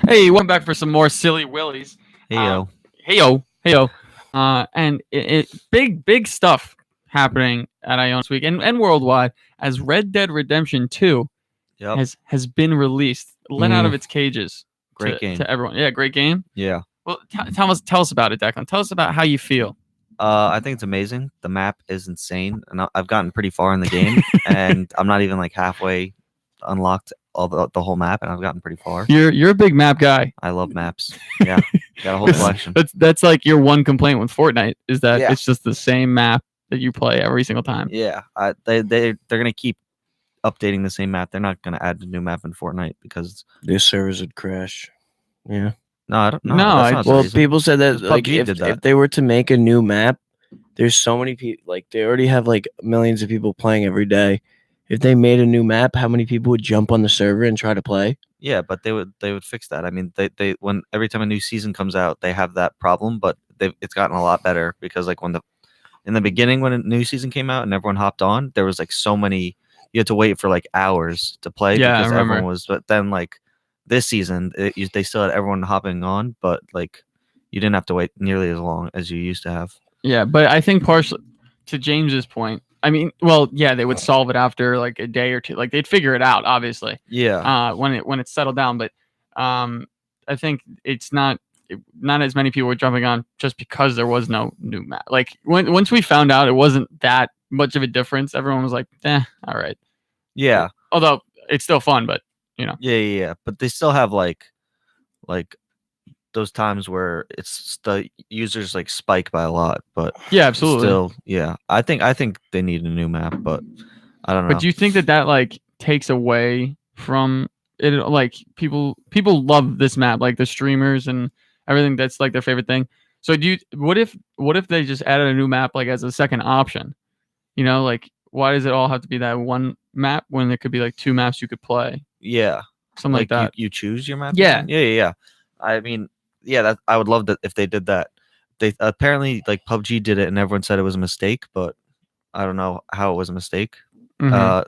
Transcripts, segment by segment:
Hey, welcome back for some more silly willies. Hey yo. Hey yo. And big stuff happening at Iona this week and worldwide as Red Dead Redemption 2 Yep. has been released, let out of its cages Great game. to everyone. Yeah, great game. Yeah. Well, tell us about it, Declan. Tell us about how you feel. I think it's amazing. The map is insane, and I've gotten pretty far in the game, and I'm not even like halfway unlocked all the whole map, and I've gotten pretty far. You're a big map guy. I love maps. Yeah, got a whole collection. That's like your one complaint with Fortnite is that Yeah. it's just the same map that you play every single time. Yeah, they're gonna keep updating the same map. They're not gonna add a new map in Fortnite because Their servers would crash. Yeah. no, I don't know. No, that's not the Well, reason. people said that Because like PUBG did that. if they were to make a new map, there's so many people. Like they already have like millions of people playing every day. If they made a new map, how many people would jump on the server and try to play? Yeah, but they would fix that. I mean, they when every time a new season comes out, they have that problem, but it's gotten a lot better because like in the beginning when a new season came out and everyone hopped on, there was like so many you had to wait for like hours to play Yeah, I because remember. everyone was. But then like this season, they still had everyone hopping on, but like you didn't have to wait nearly as long as you used to have. Yeah, but I think partially to James's point. I mean, well, yeah, they would solve it after like a day or two. Like they'd figure it out, obviously, Yeah, when it's settled down. But I think it's not as many people were jumping on just because there was no new map. Like once we found out it wasn't that much of a difference, everyone was like, all right. yeah, Although it's still fun, but yeah. But they still have like those times where it's the users like spike by a lot, but yeah, absolutely. still, yeah. I think they need a new map, but I don't know. But do you think that like takes away from it? Like people love this map, like the streamers and everything. That's like their favorite thing. So what if they just added a new map like as a second option? You know, like why does it all have to be that one map when there could be like two maps you could play? Yeah, Something like that. You choose your map. Yeah. Yeah. I mean, yeah, that I would love that if they did that. They apparently like PUBG did it, and everyone said it was a mistake, but I don't know how it was a mistake. Mhm.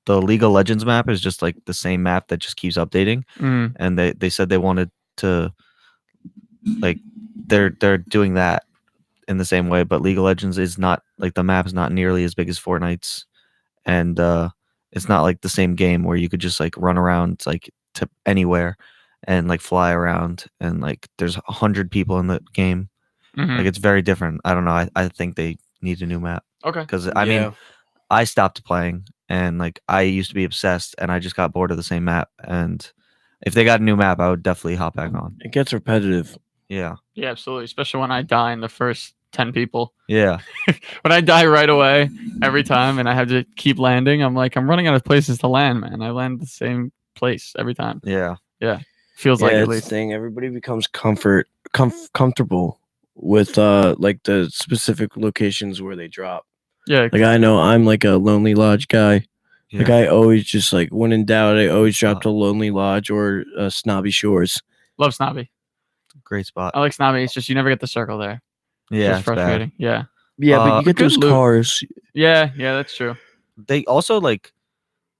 The League of Legends map is just like the same map that just keeps updating, Mhm. and they said they wanted to like they're doing that in the same way, but League of Legends is not like the map is not nearly as big as Fortnite's, and it's not like the same game where you could just like run around like to anywhere and like fly around and like there's 100 people in the game. Mhm. Like it's very different. I don't know. I think they need a new map Okay. because I mean I stopped playing and like I used to be obsessed and I just got bored of the same map. And if they got a new map, I would definitely hop back on. It gets repetitive. Yeah. Yeah, absolutely. Especially when I die in the first 10 people. Yeah. When I die right away every time and I have to keep landing, I'm like, I'm running out of places to land, man. I land the same place every time. Yeah. Feels like Yeah, at it's the least. thing. Everybody becomes comfortable with like the specific locations where they drop. Yeah. Like I know I'm like a Lonely Lodge guy. Yeah. Like I always just like when in doubt, I always drop to Lonely Lodge or Snobby Shores. Love Snobby. Great spot. I like Snobby. It's just you never get the circle there. Yeah. It's frustrating. Yeah. Yeah, but you get good those loot. cars. Yeah, that's true. They also like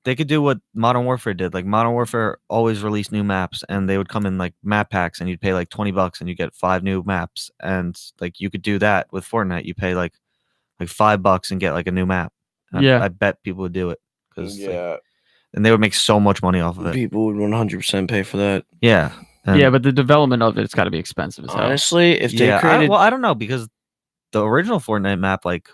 they could do what Modern Warfare did. Like Modern Warfare always released new maps and they would come in like map packs and you'd pay like $20 and you get 5 new maps. And like you could do that with Fortnite. You pay like $5 and get like a new map. And Yeah. I bet people would do it because Yeah, and they would make so much money off of it. people would 100% pay for that. Yeah. Yeah, but the development of it's got to be expensive as hell. Honestly, if they yeah, created, I don't know because the original Fortnite map, like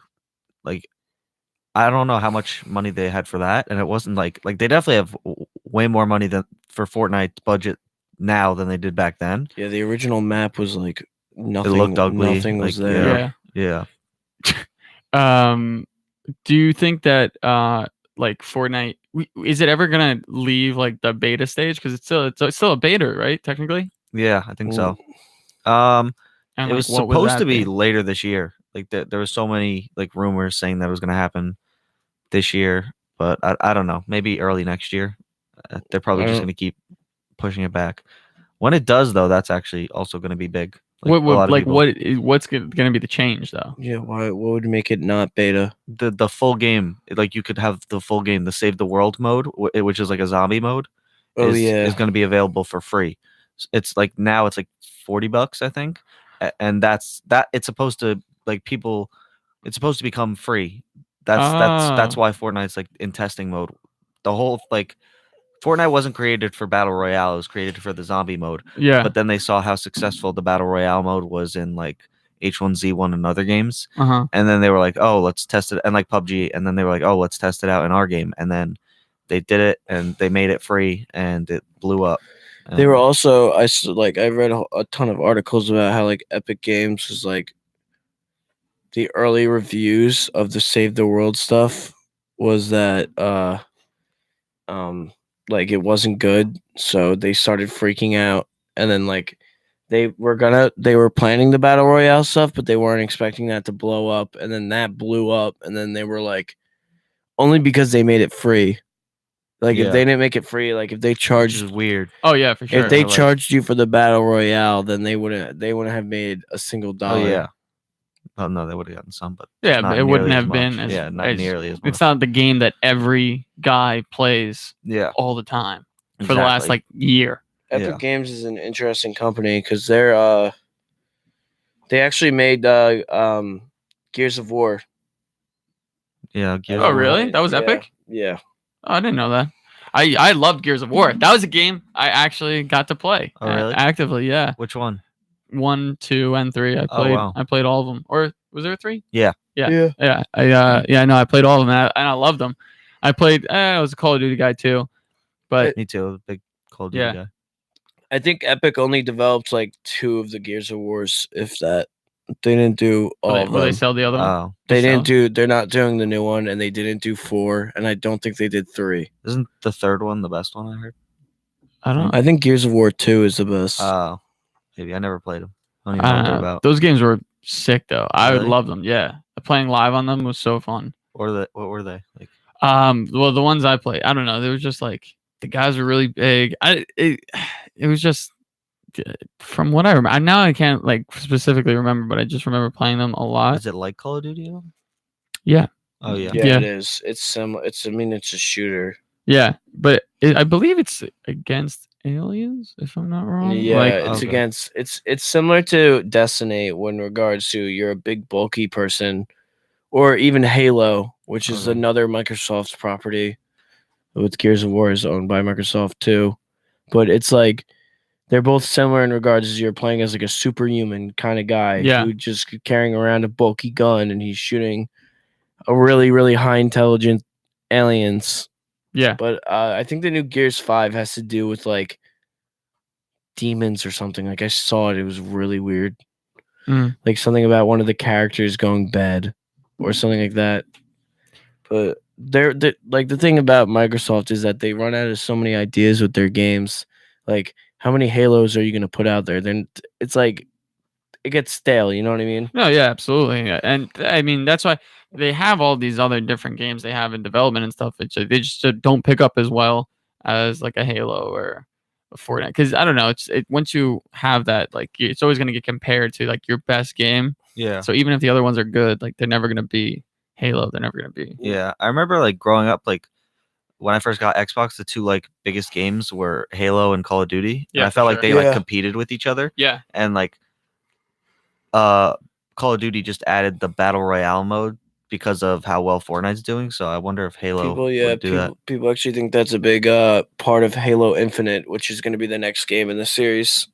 I don't know how much money they had for that, and it wasn't like they definitely have way more money than for Fortnite's budget now than they did back then. yeah, the original map was like nothing. It looked ugly. Nothing was like, there. Yeah. Do you think that like Fortnite is it ever gonna leave like the beta stage because it's still a beta, right? Technically. Yeah, I think so. And it like, was what would supposed that to be later this year. Like there was so many like rumors saying that it was going to happen this year, but I don't know. Maybe early next year. They're probably just going to keep pushing it back. When it does, though, that's actually also going to be big. Like, what's going to be the change though? Yeah, what would make it not beta? The full game, like you could have the full game, the Save the World mode, which is like a zombie mode. Oh, is yeah. going to be available for free. It's like now it's like $40, I think, and that's it's supposed to like people. It's supposed to become free. That's Oh. why Fortnite's like in testing mode. The whole like Fortnite wasn't created for battle royale; it was created for the zombie mode. Yeah. But then they saw how successful the battle royale mode was in like H1Z1 and other games, Uh-huh. and then they were like, "Oh, let's test it," and like PUBG, and then they were like, "Oh, let's test it out in our game," and then they did it, and they made it free, and it blew up. They were And- also I read a ton of articles about how like Epic Games was like the early reviews of the Save the World stuff was that like it wasn't good, so they started freaking out, and then like they were planning the battle royale stuff, but they weren't expecting that to blow up, and then that blew up, and then they were like, only because they made it free. Like if Yeah. they didn't make it free, like if they which charged is weird. Oh yeah, for sure. if they like- charged you for the battle royale, then they wouldn't have made a single Oh dollar. yeah. Oh no, they would have gotten some, but yeah, not but it wouldn't nearly as have been much. as Yeah, not nearly as much. It's not the game that every guy plays Yeah, all the time for the last like year. Epic Yeah. Games is an interesting company because they actually made Gears of War. yeah. Gears Oh of War. really? That was Yeah, epic? Yeah. Oh, I didn't know that. I loved Gears of War. That was a game I actually got to play. Oh, really? Actively, yeah. Which one? 1, 2, and 3. I Oh, played. wow. I played all of them. Or was there 3? Yeah. Yeah. No, I played all of them and I loved them. I played. I was a Call of Duty guy too, but Me too. Big Call of Duty Yeah. guy. I think Epic only developed like 2 of the Gears of Wars, if that. They didn't do all of will they them. sell the other one? Oh, They sell? didn't do. They're not doing the new one, and they didn't do 4, and I don't think they did 3. isn't the third one the best one I heard? I don't. I think Gears of War 2 is the best. Oh, maybe I never played them. I don't even I know don't what they're know. about. Those games were sick though. I would Really? love them. Yeah, playing live on them was so fun. What were they like? Well, the ones I played, I don't know. They were just like the guys were really big. It was just from what I remember. Now I can't like specifically remember, but I just remember playing them a lot. Is it like Call of Duty? Though? Yeah. Oh yeah. yeah, yeah. it is. It's similar. I mean, it's a shooter. Yeah, but I believe it's against aliens, if I'm not wrong. Yeah, Like, it's Okay. against. It's similar to Destiny when regards to you're a big bulky person, or even Halo, which is Okay. another Microsoft's property. With Gears of War is owned by Microsoft too, but it's like they're both similar in regards to you're playing as like a superhuman kind of guy Yeah. who just carrying around a bulky gun and he's shooting a really really high intelligent aliens. yeah. But I think the new Gears 5 has to do with like demons or something. Like I saw it, it was really weird. Mm. Like something about one of the characters going bad or something like that. But they're like the thing about Microsoft is that they run out of so many ideas with their games. Like how many Halos are you going to put out there? Then it's like it gets stale, you know what I mean? No, yeah, absolutely. Yeah. And I mean, that's why they have all these other different games they have in development and stuff. They just don't pick up as well as like a Halo or a Fortnite. Because I don't know, once you have that, like it's always going to get compared to like your best game. Yeah. So even if the other ones are good, like they're never going to be Halo. They're never going to be. Yeah. I remember like growing up, like when I first got Xbox, the 2 like biggest games were Halo and Call of Duty. And Yeah, I felt for like they sure. like Yeah. competed with each other, Yeah. and like Call of Duty just added the battle royale mode because of how well Fortnite's doing. So I wonder if Halo People, would do that. people actually think that's a big part of Halo Infinite, which is going to be the next game in the series.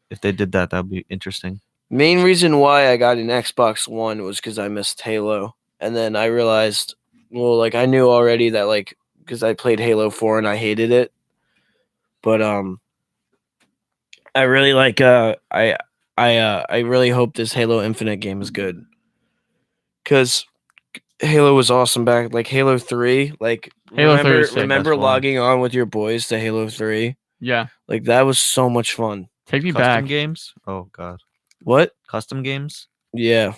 If they did that, that'd be interesting. Main reason why I got an Xbox One was because I missed Halo, and then I realized, well, like I knew already that like because I played Halo 4 and I hated it, but I really like I really hope this Halo Infinite game is good, because Halo was awesome back like Halo 3, like Halo 3 is sick, remember that's fun. logging on with your boys to Halo 3, Yeah. like that was so much fun. Take me Custom back. games? Oh god. What? Custom games? Yeah.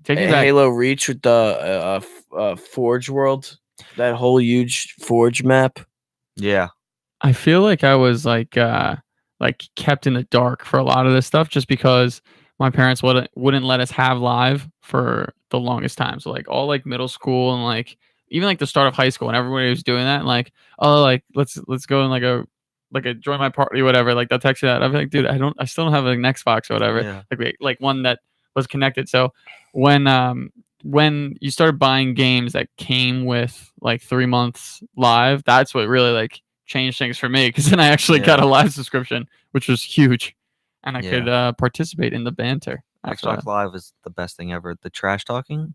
Take me back. Halo Reach with the Forge world, that whole huge Forge map. Yeah. I feel like I was like kept in the dark for a lot of this stuff just because my parents wouldn't let us have live for the longest time. So like all like middle school and like even like the start of high school when everybody was doing that and like, oh, like let's go in like a like a join my party, whatever. Like they'll text you that. I'm like, dude, I still don't have an Xbox or whatever. Yeah. Like one that was connected. So when you started buying games that came with like 3 months live, that's what really like changed things for me. Because then I actually got a live subscription, which was huge, and I could participate in the banter. after Xbox that. Live is the best thing ever. The trash talking,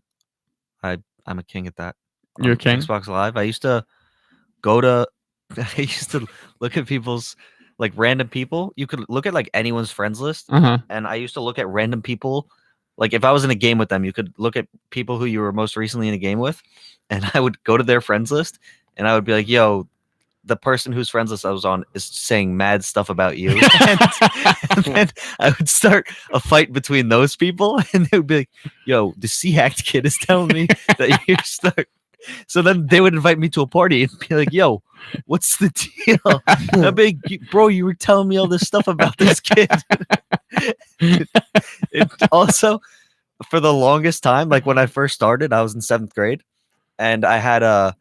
I'm a king at that. You're a On king? Xbox Live. I used to go to. I used to look at people's like random people. You could look at like anyone's friends list, Uh-huh. and I used to look at random people. Like if I was in a game with them, you could look at people who you were most recently in a game with, and I would go to their friends list, and I would be like, "Yo, the person whose friends list I was on is saying mad stuff about you," and then I would start a fight between those people, and they would be like, "Yo, the C-Hacked kid is telling me that you're stuck." So then they would invite me to a party and be like, "Yo, what's the deal?" I'd be like, "Bro, you were telling me all this stuff about this kid." It also, for the longest time, like when I first started, I was in 7th grade, and I had a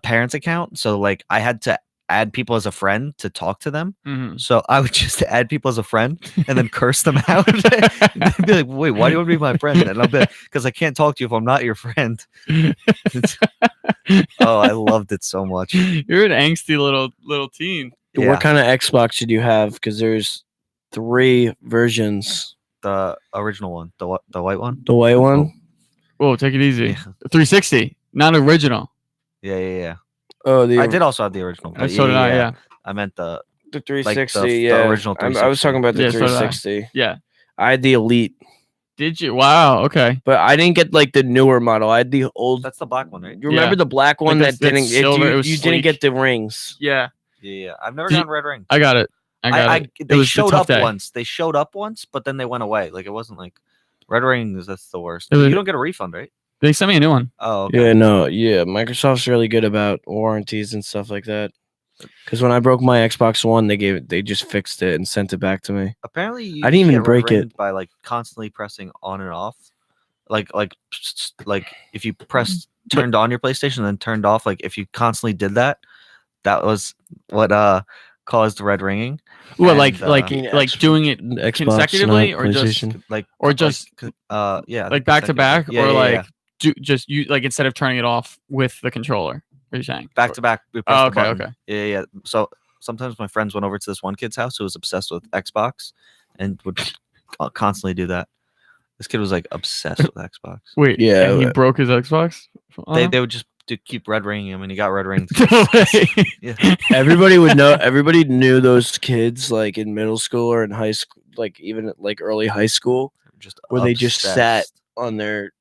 parent's account. So like I had to add people as a friend to talk to them. Mhm. So I would just add people as a friend and then curse them out. And they'd be like, "Wait, why do you want to be my friend?" And I'll be like, "Because I can't talk to you if I'm not your friend." Oh, I loved it so much. You're an angsty little teen. Yeah. What kind of Xbox did you have? Because there's 3 versions. The original one, the white one. The white one. Whoa, take it easy. Yeah. 360, not original. Yeah. Oh, I did also have the original. But So did I. Yeah. I meant the 360. the yeah, original I was 360. talking about the Yeah, so did I. 360. Yeah. I had the Elite, Did you? Wow. Okay. but I didn't get like the newer model. I had the old. That's the black one, right? You remember the black one Like that that's didn't? silver, it was You didn't sleek. get the rings. Yeah. Yeah. I've never Did you- gotten red ring. I got it. I got it. It They was a showed tough up day. once. They showed up once, but then they went away. Like it wasn't like red rings. That's the worst. It was- You don't get a refund, right? They sent me a new one. Oh, okay. Yeah, no, yeah. Microsoft's really good about warranties and stuff like that. Because when I broke my Xbox One, they just fixed it and sent it back to me. Apparently, you I didn't even get red break it. ringed by like constantly pressing on and off. Like if you pressed turned on your PlayStation and then turned off, like if you constantly did that, that was what caused red ringing. Well, And, like doing it Xbox, consecutively not or just PlayStation. like or just yeah, I like think back to consecutively. back Yeah, or yeah, like yeah. just you like instead of turning it off with the controller. What are you saying? back to back. We pressed Oh, the okay, button. okay. Yeah. So sometimes my friends went over to this one kid's house who was obsessed with Xbox and would constantly do that. This kid was like obsessed with Xbox. Wait, Yeah, and he broke his Xbox. They would just keep red ringing him, and he got red rings. No way. Yeah. Everybody would know. Everybody knew those kids like in middle school or in high school, like even like early high school, Just where they just sat obsessed. on their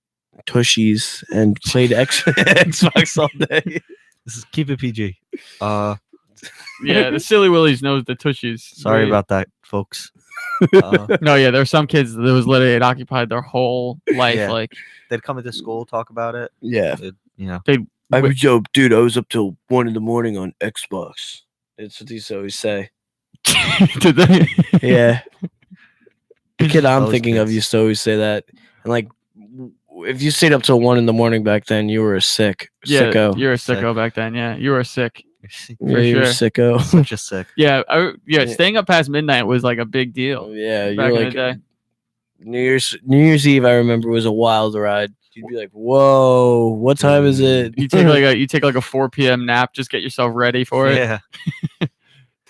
tushies and played Xbox all day. This is keep it PG. Yeah, the silly willies knows the tushies. Sorry Wait. about that, folks. No, yeah, there were some kids that was literally it occupied their whole life. Yeah. Like, They'd come into school, talk about it. Yeah, You know, I was dude. I was up till 1 a.m. on Xbox. That's what they used to always say. did they? Yeah, the kid I'm Those thinking of kids. used to always say that. And like, if you stayed up till 1 a.m. back then, you were a Yeah, sicko. you're a Sick. sicko back then. Yeah, you were sick. Yeah, you were a sicko. just sick. Yeah, Yeah. staying up past midnight was like a big deal Yeah, back you're in like the day. New Year's Eve. I remember was a wild ride. You'd be like, "Whoa, what time is it?" You take like a 4 p.m. nap, just get yourself ready for it. Yeah,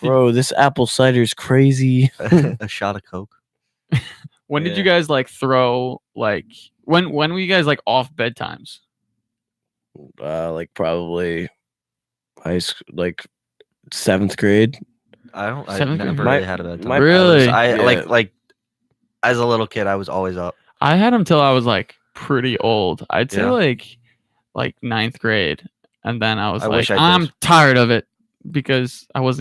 Bro, this apple cider's crazy. a shot of Coke. When did you Yeah. guys like throw like when were you guys like off bedtimes? Like probably high school, like 7th grade. I Seventh grade? never My- really had a bedtime. my- Really? I Yeah. like as a little kid, I was always up. I had them till I was like pretty old. I'd say Yeah. like 9th grade, and then I was I like, wish I I'm did. tired of it because I was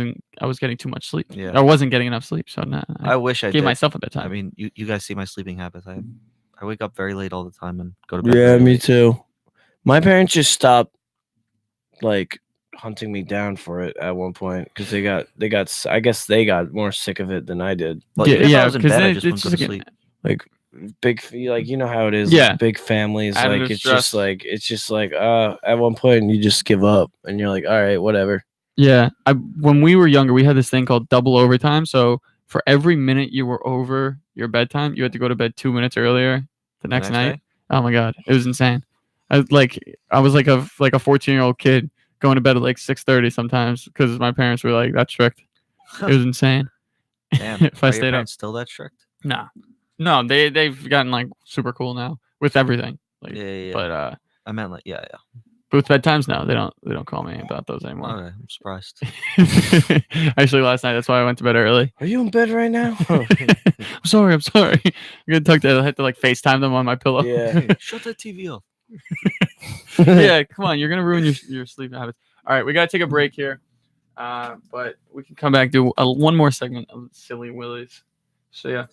getting too much sleep. Yeah. I wasn't getting enough sleep, so nah, I I wish I gave did. myself a I bedtime. mean, you guys see my sleeping habits. I wake up very late all the time and go to bed. Yeah, very me late. too. My parents just stopped like hunting me down for it at one point because they got I guess they got more sick of it than I did. Well, even if I was in 'cause bed, I then just it's wouldn't go to like sleep. Like like you know how it is. Yeah. Like, big families. Added Like to it's stress. just like at one point you just give up and you're like, all right, whatever. Yeah, when we were younger, we had this thing called double overtime. So for every minute you were over your bedtime, you had to go to bed 2 minutes earlier the next night. day? Oh my god, it was insane. I was like a 14-year-old kid going to bed at like 6:30 sometimes because my parents were like that strict. It was insane. Damn. If I Are your stayed up, parents still that strict? nah, no, they've gotten like super cool now with everything. Like, Yeah. but I meant like yeah. with bedtimes, no, they don't call me about those anymore. Okay, I'm surprised. Actually, last night that's why I went to bed early. Are you in bed right now? I'm sorry. I'm gonna tuck that. I had to like FaceTime them on my pillow. Yeah. Shut that TV off. Yeah, come on. You're gonna ruin your sleeping habits. All right, we gotta take a break here. But we can come back do one more segment of Silly Willies. So yeah.